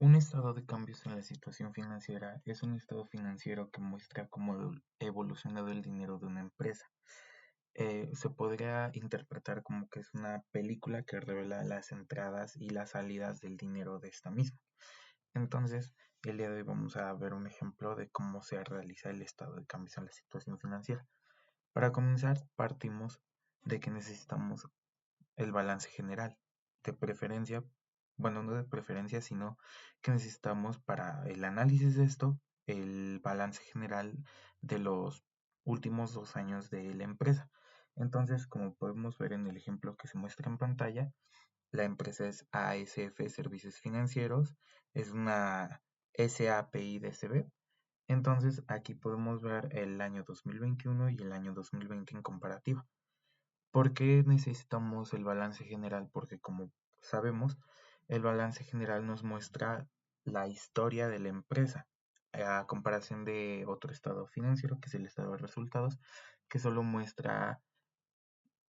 Un estado de cambios en la situación financiera es un estado financiero que muestra cómo ha evolucionado el dinero de una empresa. Se podría interpretar como que es una película que revela las entradas y las salidas del dinero de esta misma. Entonces, el día de hoy vamos a ver un ejemplo de cómo se realiza el estado de cambios en la situación financiera. Para comenzar, partimos de que necesitamos el balance general. De preferencia, bueno, no de preferencia, sino que necesitamos para el análisis de esto el balance general de los últimos 2 años de la empresa. Entonces, como podemos ver en el ejemplo que se muestra en pantalla, la empresa es ASF Servicios Financieros, es una SAPI DCB. Entonces, aquí podemos ver el año 2021 y el año 2020 en comparativa. ¿Por qué necesitamos el balance general? Porque como sabemos, el balance general nos muestra la historia de la empresa, a comparación de otro estado financiero, que es el estado de resultados, que solo muestra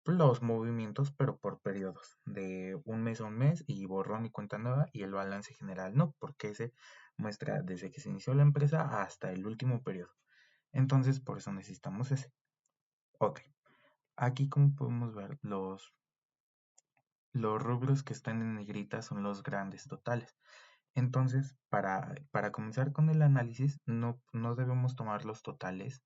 los movimientos, pero por periodos, de un mes a un mes y borrón y cuenta nueva, y el balance general no, porque ese muestra desde que se inició la empresa hasta el último periodo. Entonces, por eso necesitamos ese. Ok, aquí como podemos ver, los rubros que están en negrita son los grandes totales. Entonces, para comenzar con el análisis, no debemos tomar los totales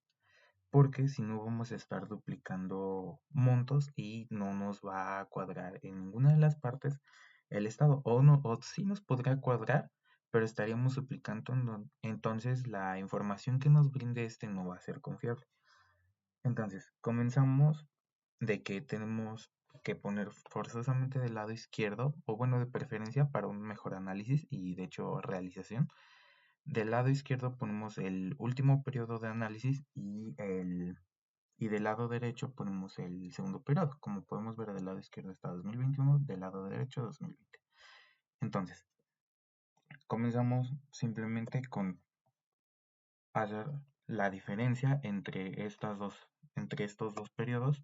porque si no vamos a estar duplicando montos y no nos va a cuadrar en ninguna de las partes el estado. O, no, o sí nos podrá cuadrar, pero estaríamos duplicando, entonces la información que nos brinde este no va a ser confiable. Entonces, comenzamos de que tenemos que poner forzosamente del lado izquierdo, o bueno, de preferencia para un mejor análisis y de hecho realización. Del lado izquierdo ponemos el último periodo de análisis y del lado derecho ponemos el segundo periodo. Como podemos ver, del lado izquierdo está 2021, del lado derecho 2020. Entonces, comenzamos simplemente con hacer la diferencia entre estos dos periodos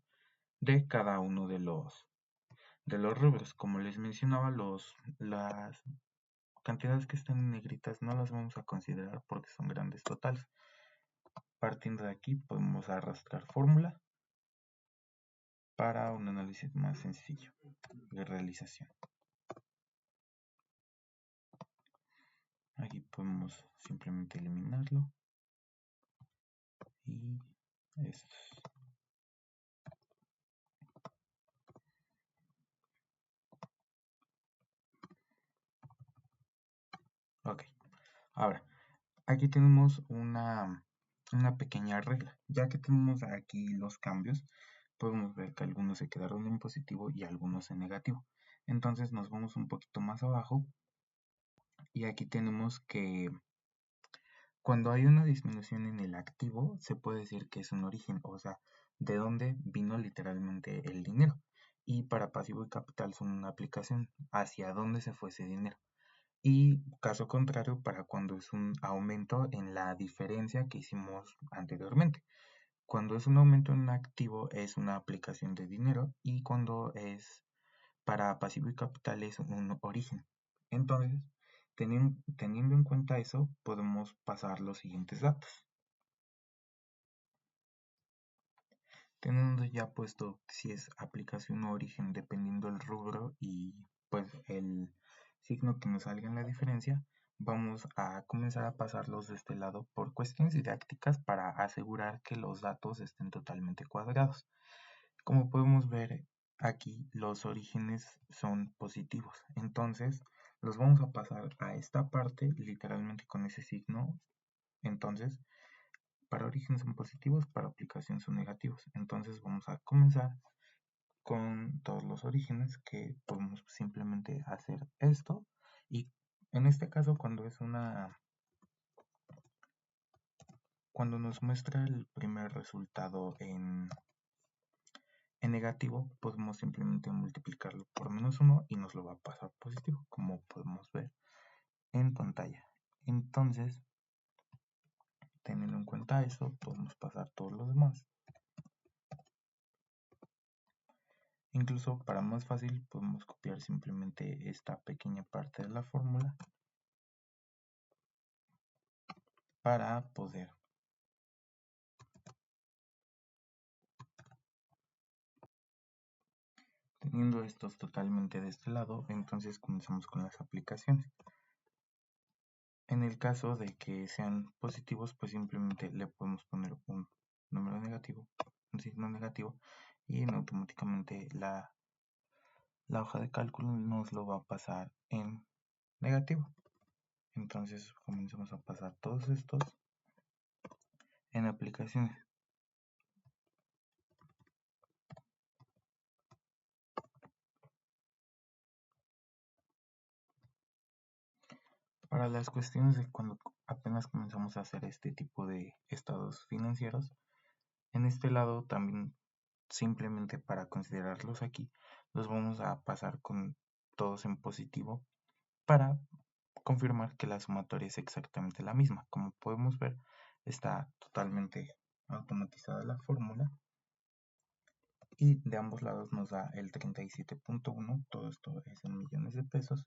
de cada uno de los rubros. Como les mencionaba, las cantidades que están en negritas no las vamos a considerar porque son grandes totales. Partiendo de aquí podemos arrastrar fórmula para un análisis más sencillo de realización. Aquí podemos simplemente eliminarlo y eso. Ok, ahora aquí tenemos una pequeña regla. Ya que tenemos aquí los cambios, podemos ver que algunos se quedaron en positivo y algunos en negativo. Entonces nos vamos un poquito más abajo y aquí tenemos que cuando hay una disminución en el activo, se puede decir que es un origen, o sea, de dónde vino literalmente el dinero. Y para pasivo y capital son una aplicación, hacia dónde se fue ese dinero. Y caso contrario para cuando es un aumento en la diferencia que hicimos anteriormente. Cuando es un aumento en un activo es una aplicación de dinero y cuando es para pasivo y capital es un origen. Entonces, teniendo en cuenta eso, podemos pasar los siguientes datos. Teniendo ya puesto si es aplicación o origen dependiendo del rubro y pues el signo que nos salga en la diferencia, vamos a comenzar a pasarlos de este lado por cuestiones didácticas para asegurar que los datos estén totalmente cuadrados. Como podemos ver aquí, los orígenes son positivos, entonces los vamos a pasar a esta parte literalmente con ese signo. Entonces, para origen son positivos, para aplicación son negativos. Entonces vamos a comenzar con todos los orígenes que podemos simplemente hacer esto. Y en este caso, cuando nos muestra el primer resultado en negativo, podemos simplemente multiplicarlo por -1 y nos lo va a pasar positivo, como podemos ver en pantalla. Entonces, teniendo en cuenta eso, podemos pasar todos los demás. Incluso para más fácil podemos copiar simplemente esta pequeña parte de la fórmula para poder. Teniendo estos totalmente de este lado, entonces comenzamos con las aplicaciones. En el caso de que sean positivos, pues simplemente le podemos poner un número negativo, un signo negativo, y automáticamente la hoja de cálculo nos lo va a pasar en negativo. Entonces comenzamos a pasar todos estos en aplicaciones. Para las cuestiones de cuando apenas comenzamos a hacer este tipo de estados financieros, en este lado también simplemente para considerarlos aquí, los vamos a pasar con todos en positivo para confirmar que la sumatoria es exactamente la misma. Como podemos ver, está totalmente automatizada la fórmula y de ambos lados nos da el 37.1, todo esto es en millones de pesos.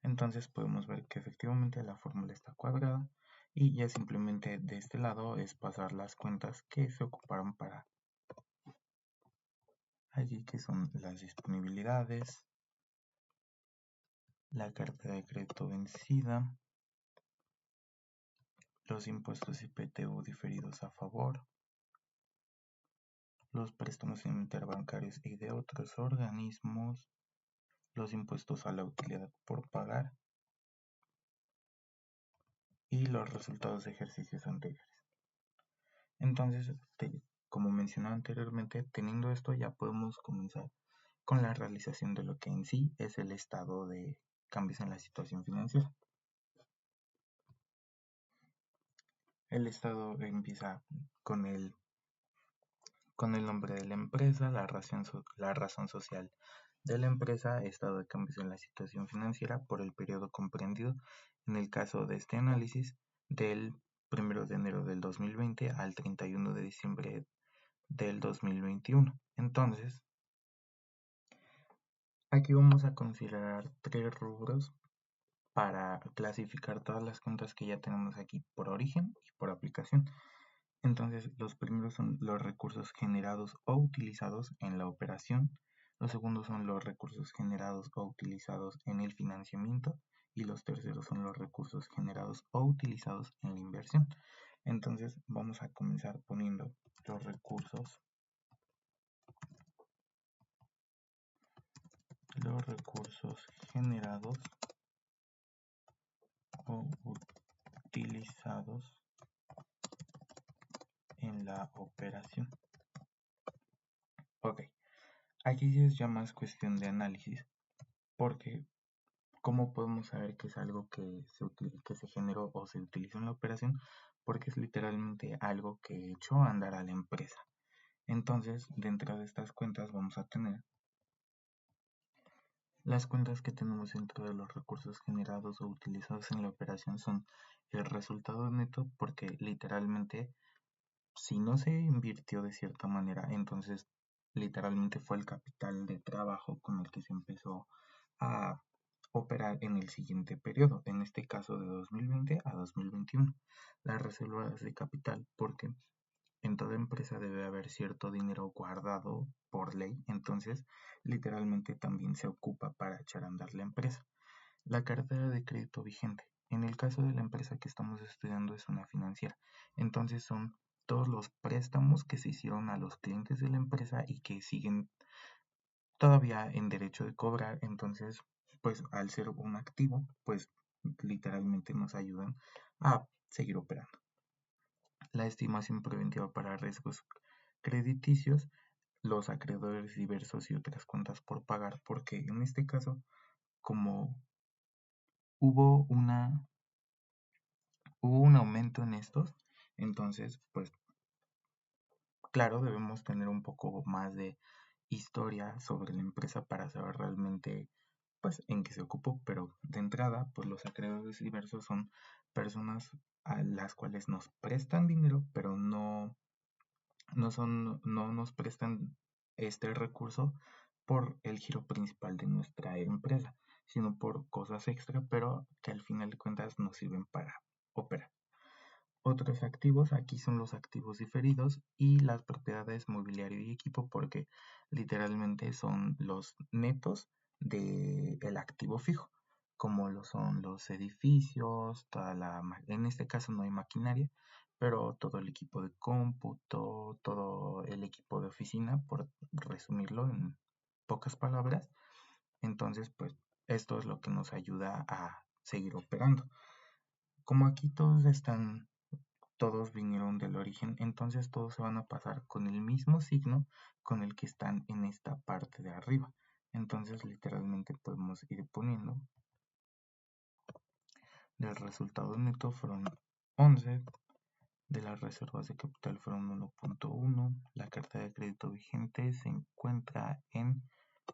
Entonces podemos ver que efectivamente la fórmula está cuadrada y ya simplemente de este lado es pasar las cuentas que se ocuparon para allí, que son las disponibilidades, la carta de crédito vencida, los impuestos IPTU diferidos a favor, los préstamos interbancarios y de otros organismos, los impuestos a la utilidad por pagar y los resultados de ejercicios anteriores. Entonces, como mencionaba anteriormente, teniendo esto ya podemos comenzar con la realización de lo que en sí es el estado de cambios en la situación financiera. El estado empieza con el nombre de la empresa, la razón social de la empresa, estado de cambios en la situación financiera por el periodo comprendido, en el caso de este análisis, del 1 de enero del 2020 al 31 de diciembre del 2021. Entonces, aquí vamos a considerar 3 rubros para clasificar todas las cuentas que ya tenemos aquí por origen y por aplicación. Entonces, los primeros son los recursos generados o utilizados en la operación, los segundos son los recursos generados o utilizados en el financiamiento y los terceros son los recursos generados o utilizados en la inversión. Entonces, vamos a comenzar poniendo los recursos generados o utilizados en la operación. Ok, aquí sí es ya más cuestión de análisis, porque ¿cómo podemos saber que es algo que se generó o se utilizó en la operación? Porque es literalmente algo que echó a andar a la empresa. Entonces, dentro de estas cuentas vamos a tener las cuentas que tenemos dentro de los recursos generados o utilizados en la operación son el resultado neto, porque literalmente si no se invirtió de cierta manera, entonces literalmente fue el capital de trabajo con el que se empezó a operar en el siguiente periodo, en este caso de 2020 a 2021. Las reservas de capital, porque en toda empresa debe haber cierto dinero guardado por ley, entonces literalmente también se ocupa para echar a andar la empresa. La cartera de crédito vigente. En el caso de la empresa que estamos estudiando es una financiera, entonces son todos los préstamos que se hicieron a los clientes de la empresa y que siguen todavía en derecho de cobrar, entonces pues al ser un activo, pues literalmente nos ayudan a seguir operando. La estimación preventiva para riesgos crediticios, los acreedores diversos y otras cuentas por pagar, porque en este caso, como hubo un aumento en estos, entonces pues claro, debemos tener un poco más de historia sobre la empresa para saber realmente pues en qué se ocupó, pero de entrada pues los acreedores diversos son personas a las cuales nos prestan dinero, pero no nos prestan este recurso por el giro principal de nuestra empresa, sino por cosas extra, pero que al final de cuentas nos sirven para operar. Otros activos, aquí son los activos diferidos y las propiedades mobiliario y equipo, porque literalmente son los netos del activo fijo, como lo son los edificios, en este caso no hay maquinaria, pero todo el equipo de cómputo, todo el equipo de oficina, por resumirlo en pocas palabras. Entonces, pues esto es lo que nos ayuda a seguir operando. Como aquí todos vinieron del origen, entonces todos se van a pasar con el mismo signo con el que están en esta parte de arriba. Entonces literalmente podemos ir poniendo del resultado neto fueron 11, de las reservas de capital fueron 1.1, la carta de crédito vigente se encuentra en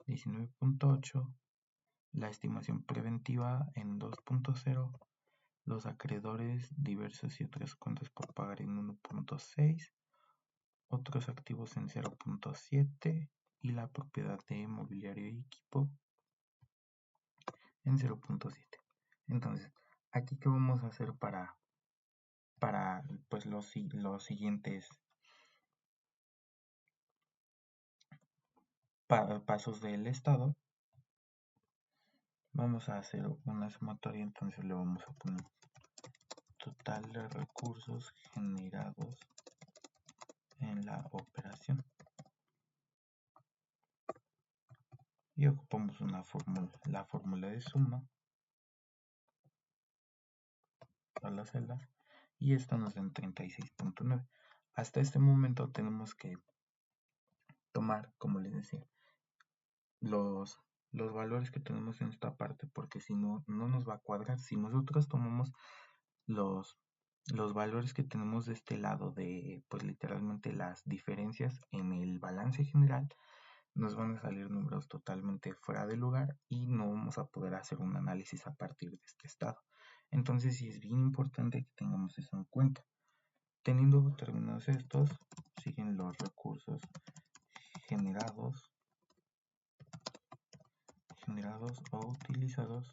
19.8, la estimación preventiva en 2.0, los acreedores diversos y otras cuentas por pagar en 1.6, otros activos en 0.7 y la propiedad de mobiliario y equipo en 0.7. Entonces, aquí qué vamos a hacer para pues los siguientes pasos del estado. Vamos a hacer una sumatoria, entonces le vamos a poner total de recursos generados en la operación y ocupamos la fórmula de suma a las celdas y esto nos da en 36.9. Hasta este momento tenemos que tomar, como les decía, los, los valores que tenemos en esta parte, porque si no, no nos va a cuadrar. Si nosotros tomamos los, los valores que tenemos de este lado de, pues literalmente las diferencias en el balance general, nos van a salir números totalmente fuera de lugar y no vamos a poder hacer un análisis a partir de este estado. Entonces sí es bien importante que tengamos eso en cuenta. Teniendo terminados estos, siguen los recursos generados o utilizados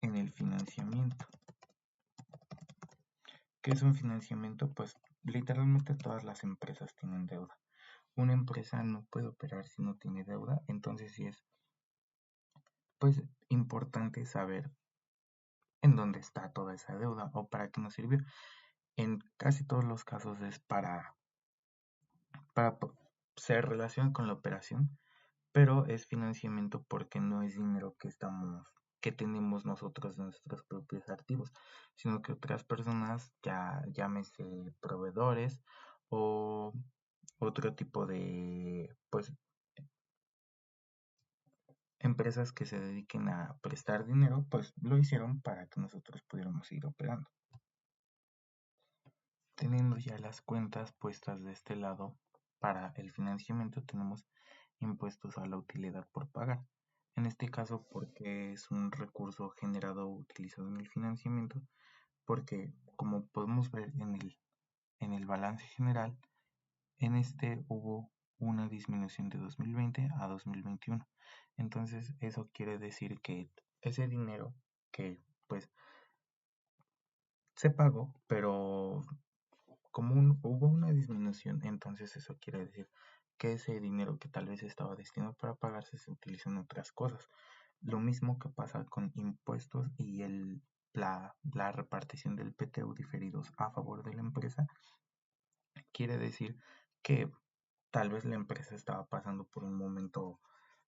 en el financiamiento. ¿Qué es un financiamiento? Pues literalmente todas las empresas tienen deuda. Una empresa no puede operar si no tiene deuda, entonces sí es pues importante saber en dónde está toda esa deuda o para qué nos sirvió. En casi todos los casos es para se relaciona con la operación, pero es financiamiento porque no es dinero que tenemos nosotros de nuestros propios activos, sino que otras personas, ya llámese proveedores o otro tipo de pues empresas que se dediquen a prestar dinero, pues lo hicieron para que nosotros pudiéramos ir operando. Teniendo ya las cuentas puestas de este lado, para el financiamiento tenemos impuestos a la utilidad por pagar. En este caso, porque es un recurso generado o utilizado en el financiamiento, porque como podemos ver en el balance general, en este hubo una disminución de 2020 a 2021. Entonces, eso quiere decir que ese dinero que pues se pagó, pero hubo una disminución, entonces eso quiere decir que ese dinero que tal vez estaba destinado para pagarse se utiliza en otras cosas. Lo mismo que pasa con impuestos y la repartición del PTU diferidos a favor de la empresa, quiere decir que tal vez la empresa estaba pasando por un momento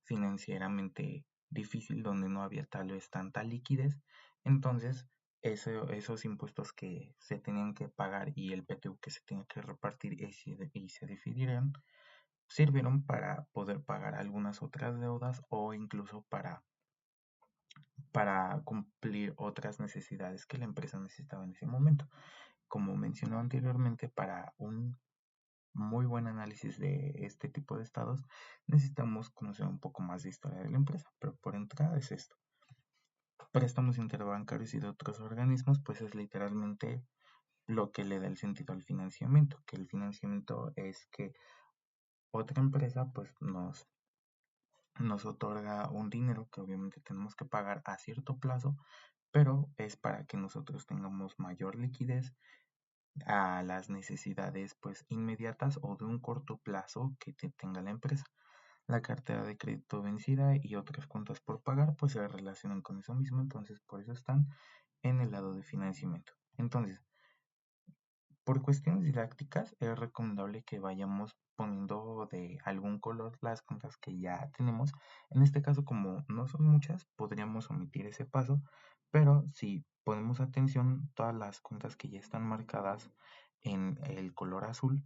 financieramente difícil donde no había tal vez tanta liquidez, entonces esos impuestos que se tenían que pagar y el PTU que se tenía que repartir y se dividieron sirvieron para poder pagar algunas otras deudas o incluso para cumplir otras necesidades que la empresa necesitaba en ese momento. Como mencionó anteriormente, para un muy buen análisis de este tipo de estados, necesitamos conocer un poco más de historia de la empresa, pero por entrada es esto. Préstamos interbancarios y de otros organismos, pues es literalmente lo que le da el sentido al financiamiento, que el financiamiento es que otra empresa pues nos otorga un dinero que obviamente tenemos que pagar a cierto plazo, pero es para que nosotros tengamos mayor liquidez a las necesidades pues inmediatas o de un corto plazo que tenga la empresa. La cartera de crédito vencida y otras cuentas por pagar pues se relacionan con eso mismo, entonces por eso están en el lado de financiamiento. Entonces, por cuestiones didácticas, es recomendable que vayamos poniendo de algún color las cuentas que ya tenemos. En este caso, como no son muchas, podríamos omitir ese paso, pero si ponemos atención, todas las cuentas que ya están marcadas en el color azul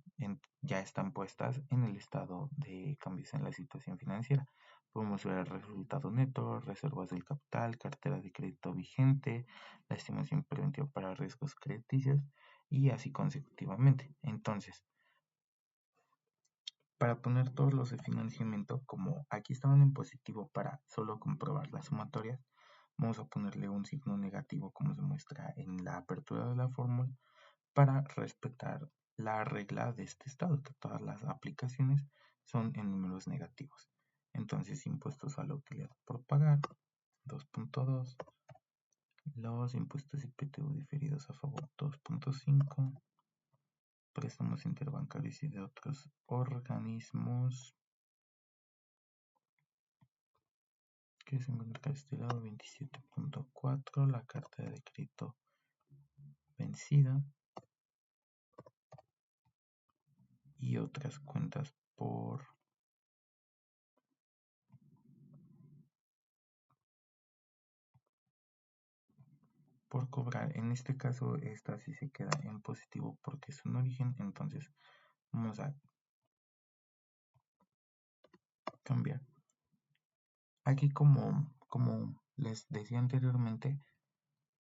ya están puestas en el estado de cambios en la situación financiera. Podemos ver el resultado neto, reservas del capital, cartera de crédito vigente, la estimación preventiva para riesgos crediticios y así consecutivamente. Entonces, para poner todos los de financiamiento, como aquí estaban en positivo para solo comprobar las sumatorias, vamos a ponerle un signo negativo como se muestra en la apertura de la fórmula para respetar la regla de este estado, que todas las aplicaciones son en números negativos. Entonces, impuestos a la utilidad por pagar, 2.2, los impuestos IPTU diferidos a favor, 2.5, préstamos interbancarios y de otros organismos que se encuentra estilado 27.4, la carta de crédito vencida y otras cuentas por cobrar. En este caso esta sí se queda en positivo porque es un origen, entonces vamos a cambiar. Aquí como les decía anteriormente,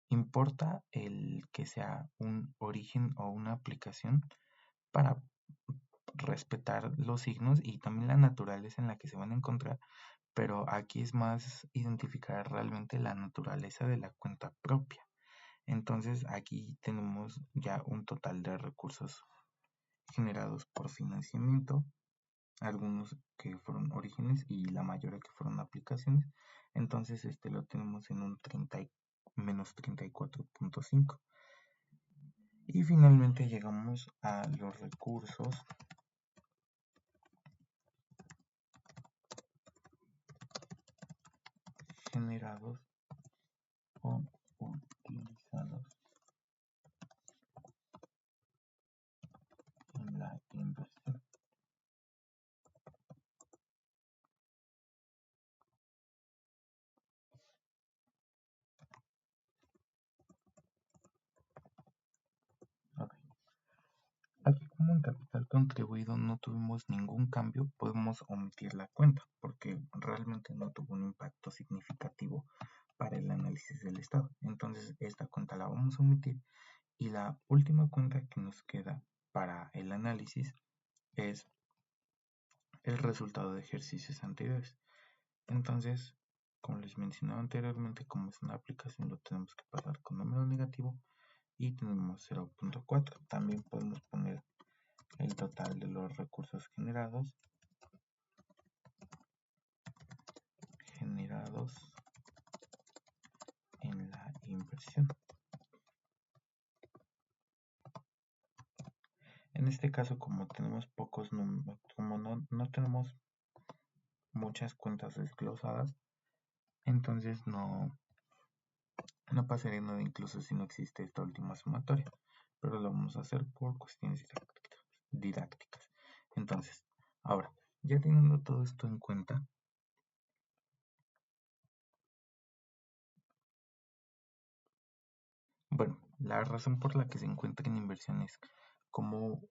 importa el que sea un origen o una aplicación para respetar los signos y también la naturaleza en la que se van a encontrar, pero aquí es más identificar realmente la naturaleza de la cuenta propia. Entonces aquí tenemos ya un total de recursos generados por financiamiento, algunos que fueron orígenes y la mayoría que fueron aplicaciones. Entonces este lo tenemos en un menos 34.5. Y finalmente llegamos a los recursos generados o utilizados en la inversión. Okay. Aquí como en capital contribuido no tuvimos ningún cambio, podemos omitir la cuenta porque realmente no tuvo un impacto significativo para el análisis del estado. Entonces esta cuenta la vamos a omitir y la última cuenta que nos queda para el análisis es el resultado de ejercicios anteriores. Entonces, como les mencionaba anteriormente, como es una aplicación lo tenemos que pasar con número negativo y tenemos 0.4. También podemos poner el total de los recursos generados en la inversión. En este caso, como tenemos pocos números, como no tenemos muchas cuentas desglosadas, entonces no pasaría nada incluso si no existe esta última sumatoria, pero lo vamos a hacer por cuestiones didácticas. Entonces, ahora, ya teniendo todo esto en cuenta, bueno, la razón por la que se encuentra en inversión es como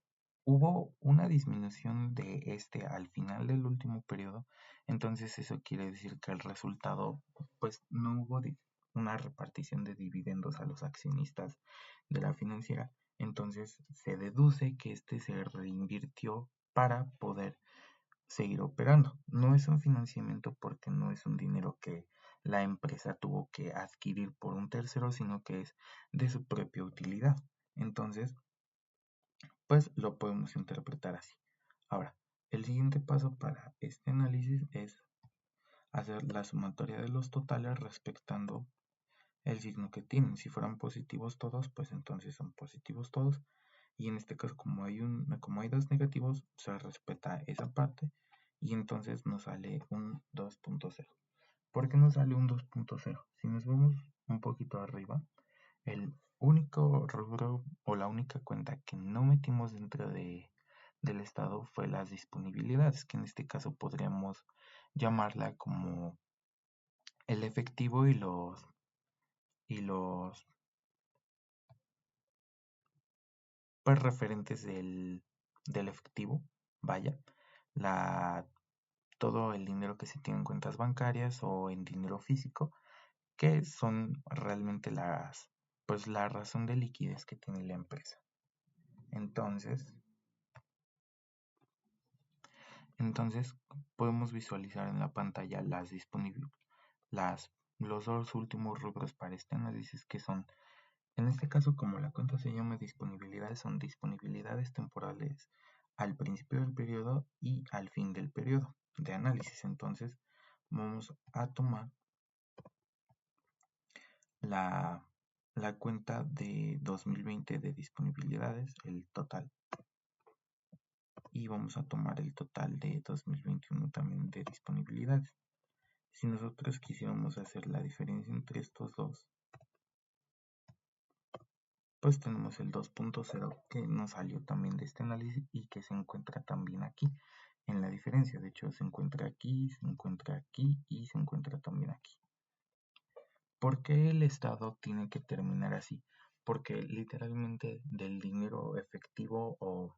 hubo una disminución de este al final del último periodo, entonces eso quiere decir que el resultado, pues no hubo una repartición de dividendos a los accionistas de la financiera, entonces se deduce que este se reinvirtió para poder seguir operando. No es un financiamiento porque no es un dinero que la empresa tuvo que adquirir por un tercero, sino que es de su propia utilidad. Entonces, pues lo podemos interpretar así. Ahora, el siguiente paso para este análisis es hacer la sumatoria de los totales respetando el signo que tienen. Si fueran positivos todos, pues entonces son positivos todos. Y en este caso, como hay dos negativos, se respeta esa parte y entonces nos sale un 2.0. ¿Por qué nos sale un 2.0? Si nos vemos un poquito arriba, el único rubro o la única cuenta que no metimos dentro del estado fue las disponibilidades, que en este caso podríamos llamarla como el efectivo y los pues referentes del efectivo, vaya, la, todo el dinero que se tiene en cuentas bancarias o en dinero físico, que son realmente pues la razón de liquidez que tiene la empresa. Entonces, entonces podemos visualizar en la pantalla las, los dos últimos rubros para este análisis que son, en este caso como la cuenta se llama disponibilidades, son disponibilidades temporales al principio del periodo y al fin del periodo de análisis. Entonces vamos a tomar la, la cuenta de 2020 de disponibilidades, el total, y vamos a tomar el total de 2021 también de disponibilidades. Si nosotros quisiéramos hacer la diferencia entre estos dos, pues tenemos el 2.0 que nos salió también de este análisis y que se encuentra también aquí en la diferencia. De hecho, se encuentra aquí, se encuentra aquí y se encuentra también aquí. ¿Por qué el Estado tiene que terminar así? Porque literalmente del dinero efectivo o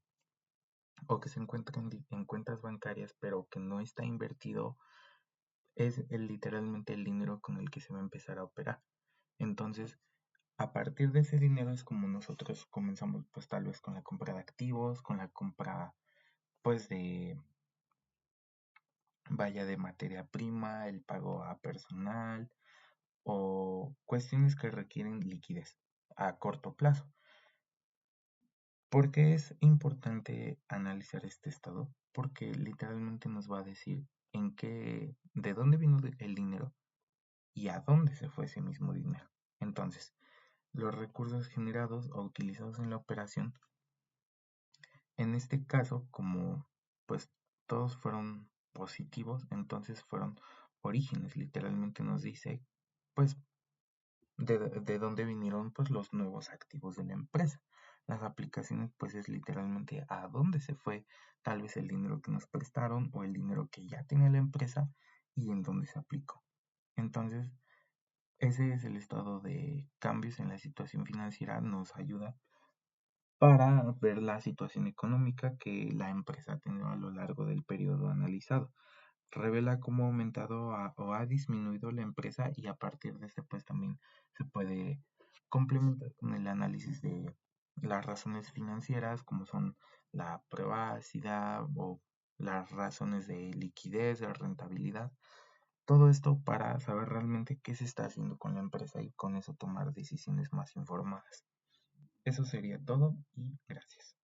que se encuentra en cuentas bancarias pero que no está invertido es literalmente el dinero con el que se va a empezar a operar. Entonces, a partir de ese dinero es como nosotros comenzamos pues tal vez con la compra de activos, con la compra pues de materia prima, el pago a personal o cuestiones que requieren liquidez a corto plazo. ¿Por qué es importante analizar este estado? Porque literalmente nos va a decir de dónde vino el dinero y a dónde se fue ese mismo dinero. Entonces, los recursos generados o utilizados en la operación, en este caso, como pues todos fueron positivos, entonces fueron orígenes. Literalmente nos dice pues de dónde vinieron pues los nuevos activos de la empresa. Las aplicaciones pues es literalmente a dónde se fue tal vez el dinero que nos prestaron o el dinero que ya tenía la empresa y en dónde se aplicó. Entonces, ese es el estado de cambios en la situación financiera, nos ayuda para ver la situación económica que la empresa ha tenido a lo largo del periodo analizado. Revela cómo ha aumentado o ha disminuido la empresa y a partir de este pues también se puede complementar con el análisis de las razones financieras como son la privacidad o las razones de liquidez, de rentabilidad. Todo esto para saber realmente qué se está haciendo con la empresa y con eso tomar decisiones más informadas. Eso sería todo y gracias.